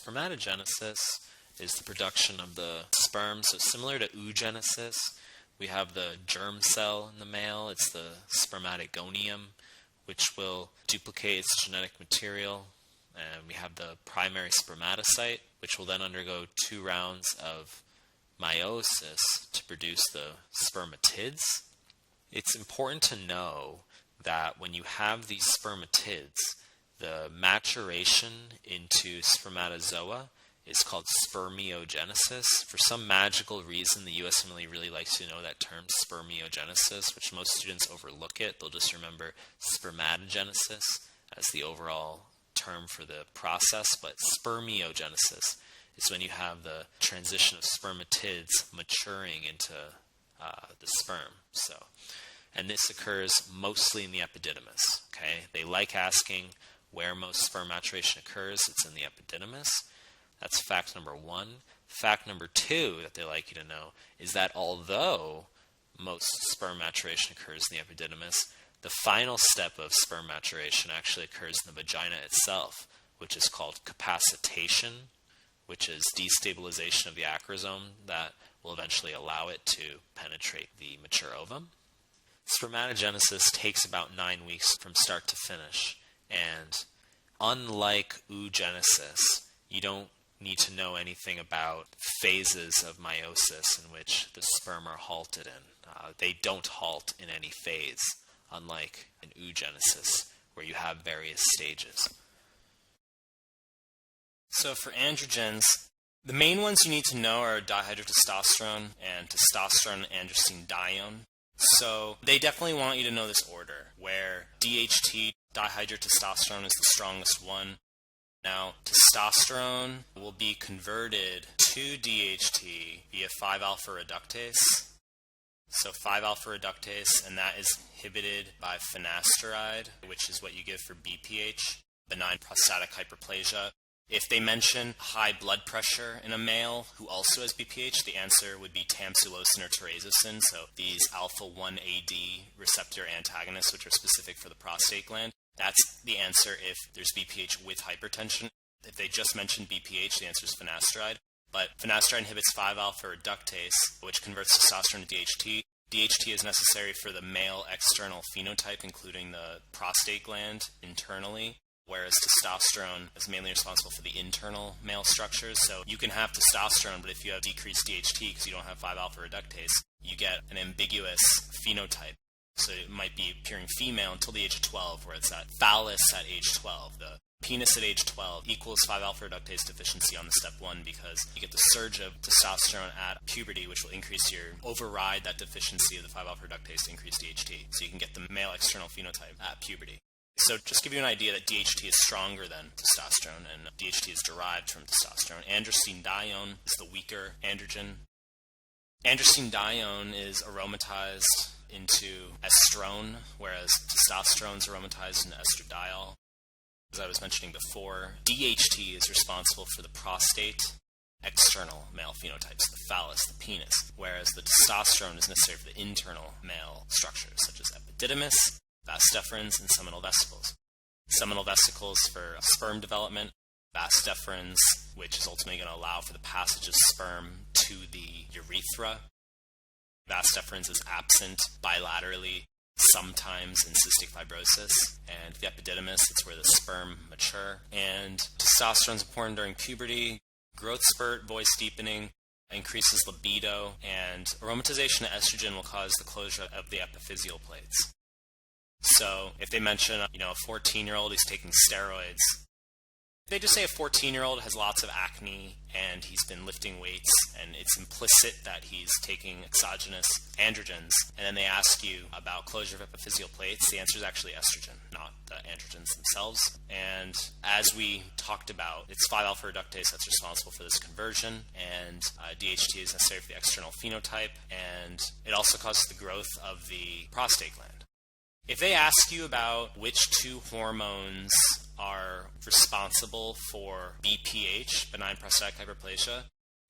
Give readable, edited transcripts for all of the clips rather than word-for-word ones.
Spermatogenesis is the production of the sperm. So similar to oogenesis, we have the germ cell in the male. It's the spermatogonium, which will duplicate its genetic material. And we have the primary spermatocyte, which will then undergo 2 rounds of meiosis to produce the spermatids. It's important to know that when you have these spermatids, the maturation into spermatozoa is called spermiogenesis. For some magical reason, the USMLE really likes to know that term, spermiogenesis, which most students overlook it. They'll just remember spermatogenesis as the overall term for the process, but spermiogenesis is when you have the transition of spermatids maturing into the sperm. And this occurs mostly in the epididymis. Okay, they like asking where most sperm maturation occurs. It's in the epididymis. That's fact number 1. Fact number 2 that they like you to know is that although most sperm maturation occurs in the epididymis, the final step of sperm maturation actually occurs in the vagina itself, which is called capacitation, which is destabilization of the acrosome that will eventually allow it to penetrate the mature ovum. Spermatogenesis takes about 9 weeks from start to finish, and unlike oogenesis, you don't need to know anything about phases of meiosis in which the sperm are halted in. They don't halt in any phase, unlike in oogenesis, where you have various stages. So for androgens, the main ones you need to know are dihydrotestosterone and testosterone and androstenedione. So they definitely want you to know this order, where DHT, dihydrotestosterone, is the strongest one. Now, testosterone will be converted to DHT via 5-alpha reductase. So 5-alpha reductase, and that is inhibited by finasteride, which is what you give for BPH, benign prostatic hyperplasia. If they mention high blood pressure in a male who also has BPH, the answer would be tamsulosin or terazosin, so these alpha-1 AD receptor antagonists, which are specific for the prostate gland. That's the answer if there's BPH with hypertension. If they just mention BPH, the answer is finasteride. But finasteride inhibits 5-alpha reductase, which converts testosterone to DHT. DHT is necessary for the male external phenotype, including the prostate gland internally, whereas testosterone is mainly responsible for the internal male structures. So you can have testosterone, but if you have decreased DHT because you don't have 5-alpha reductase, you get an ambiguous phenotype. So it might be appearing female until the age of 12, where it's at phallus at age 12. The penis at age 12 equals 5-alpha reductase deficiency on the step 1 because you get the surge of testosterone at puberty, which will override that deficiency of the 5-alpha reductase to increase DHT. So you can get the male external phenotype at puberty. So just give you an idea that DHT is stronger than testosterone, and DHT is derived from testosterone. Androstenedione is the weaker androgen. Androstenedione is aromatized into estrone, whereas testosterone is aromatized into estradiol. As I was mentioning before, DHT is responsible for the prostate external male phenotypes, the phallus, the penis, whereas the testosterone is necessary for the internal male structures, such as epididymis, vas deferens, and seminal vesicles. Seminal vesicles for sperm development, vas deferens, which is ultimately going to allow for the passage of sperm to the urethra. Vas deferens is absent bilaterally, sometimes in cystic fibrosis, and the epididymis, it's where the sperm mature. And testosterone is important during puberty, growth spurt, voice deepening, increases libido, and aromatization of estrogen will cause the closure of the epiphyseal plates. So if they mention, a 14-year-old who's taking steroids, they just say a 14-year-old has lots of acne and he's been lifting weights and it's implicit that he's taking exogenous androgens, and then they ask you about closure of epiphyseal plates, the answer is actually estrogen, not the androgens themselves. And as we talked about, it's 5-alpha reductase that's responsible for this conversion, and DHT is necessary for the external phenotype, and it also causes the growth of the prostate gland. If they ask you about which 2 hormones are responsible for BPH, benign prostatic hyperplasia,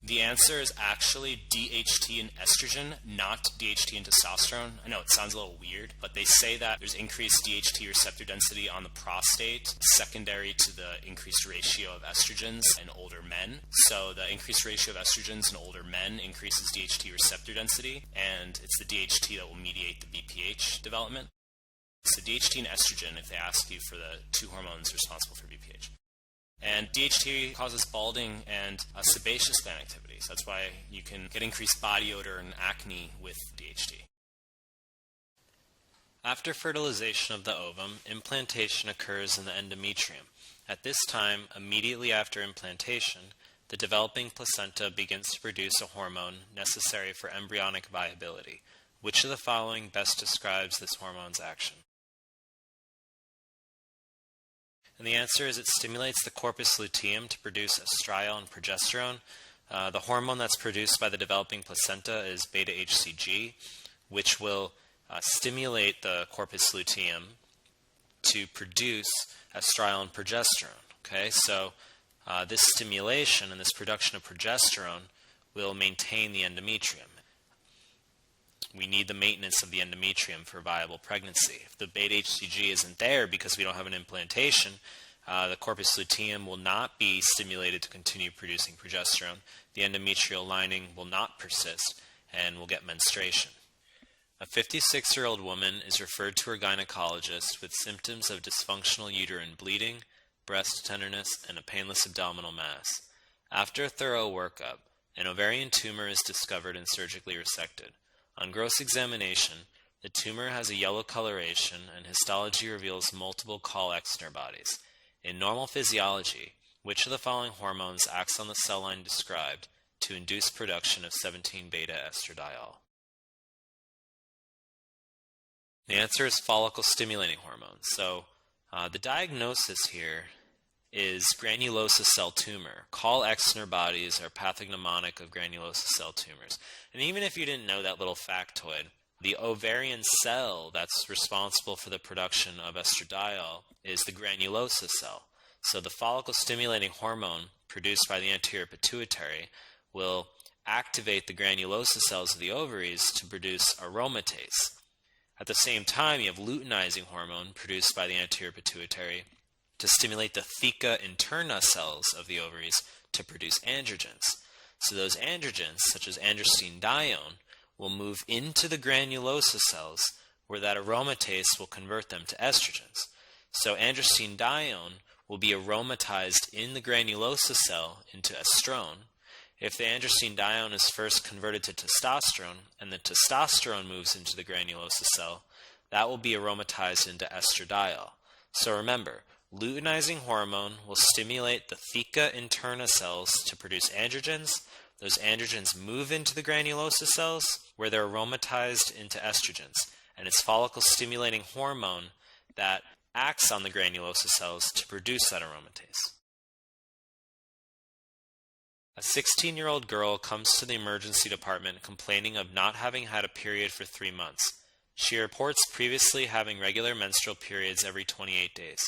The answer is actually DHT and estrogen, not DHT and testosterone. I know it sounds a little weird, but they say that there's increased DHT receptor density on the prostate secondary to the increased ratio of estrogens in older men. So the increased ratio of estrogens in older men increases DHT receptor density, and it's the DHT that will mediate the BPH development. So DHT and estrogen, if they ask you for the two hormones responsible for BPH. And DHT causes balding and sebaceous gland activity. So that's why you can get increased body odor and acne with DHT. After fertilization of the ovum, implantation occurs in the endometrium. At this time, immediately after implantation, the developing placenta begins to produce a hormone necessary for embryonic viability. Which of the following best describes this hormone's action? And the answer is it stimulates the corpus luteum to produce estriol and progesterone. The hormone that's produced by the developing placenta is beta-HCG, which will stimulate the corpus luteum to produce estriol and progesterone. Okay, so this stimulation and this production of progesterone will maintain the endometrium. We need the maintenance of the endometrium for viable pregnancy. If the beta-HCG isn't there because we don't have an implantation, the corpus luteum will not be stimulated to continue producing progesterone. The endometrial lining will not persist and will get menstruation. A 56-year-old woman is referred to her gynecologist with symptoms of dysfunctional uterine bleeding, breast tenderness, and a painless abdominal mass. After a thorough workup, an ovarian tumor is discovered and surgically resected. On gross examination, the tumor has a yellow coloration and histology reveals multiple Call-Exner bodies. In normal physiology, which of the following hormones acts on the cell line described to induce production of 17-beta-estradiol? The answer is follicle-stimulating hormone. So the diagnosis here is granulosa cell tumor. Call-Exner bodies are pathognomonic of granulosa cell tumors. And even if you didn't know that little factoid, the ovarian cell that's responsible for the production of estradiol is the granulosa cell. So the follicle-stimulating hormone produced by the anterior pituitary will activate the granulosa cells of the ovaries to produce aromatase. At the same time, you have luteinizing hormone produced by the anterior pituitary to stimulate the theca interna cells of the ovaries to produce androgens. So those androgens, such as androstenedione, will move into the granulosa cells where that aromatase will convert them to estrogens. So androstenedione will be aromatized in the granulosa cell into estrone. If the androstenedione is first converted to testosterone and the testosterone moves into the granulosa cell, that will be aromatized into estradiol. So remember, luteinizing hormone will stimulate the theca interna cells to produce androgens. Those androgens move into the granulosa cells where they're aromatized into estrogens. And it's follicle-stimulating hormone that acts on the granulosa cells to produce that aromatase. A 16-year-old girl comes to the emergency department complaining of not having had a period for 3 months. She reports previously having regular menstrual periods every 28 days.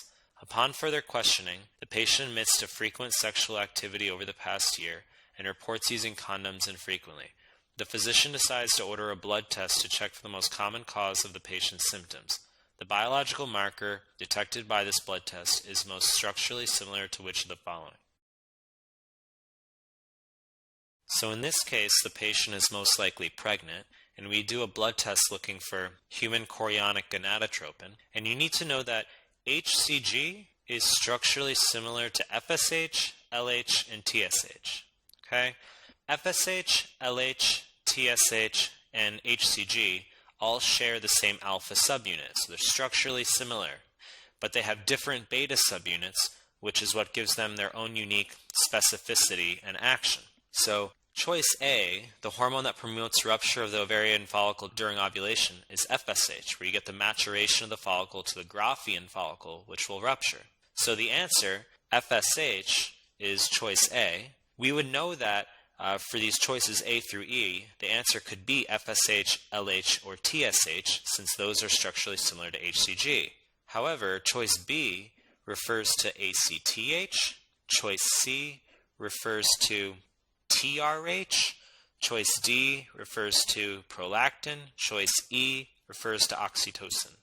Upon further questioning, the patient admits to frequent sexual activity over the past year and reports using condoms infrequently. The physician decides to order a blood test to check for the most common cause of the patient's symptoms. The biological marker detected by this blood test is most structurally similar to which of the following? So in this case, the patient is most likely pregnant, and we do a blood test looking for human chorionic gonadotropin. And you need to know that HCG is structurally similar to FSH, LH, and TSH. Okay? FSH, LH, TSH, and HCG all share the same alpha subunit, so they're structurally similar, but they have different beta subunits, which is what gives them their own unique specificity and action. So choice A, the hormone that promotes rupture of the ovarian follicle during ovulation, is FSH, where you get the maturation of the follicle to the Graafian follicle, which will rupture. So the answer, FSH, is choice A. We would know that for these choices A through E, the answer could be FSH, LH, or TSH, since those are structurally similar to HCG. However, choice B refers to ACTH, choice C refers to TRH. Choice D refers to prolactin. Choice E refers to oxytocin.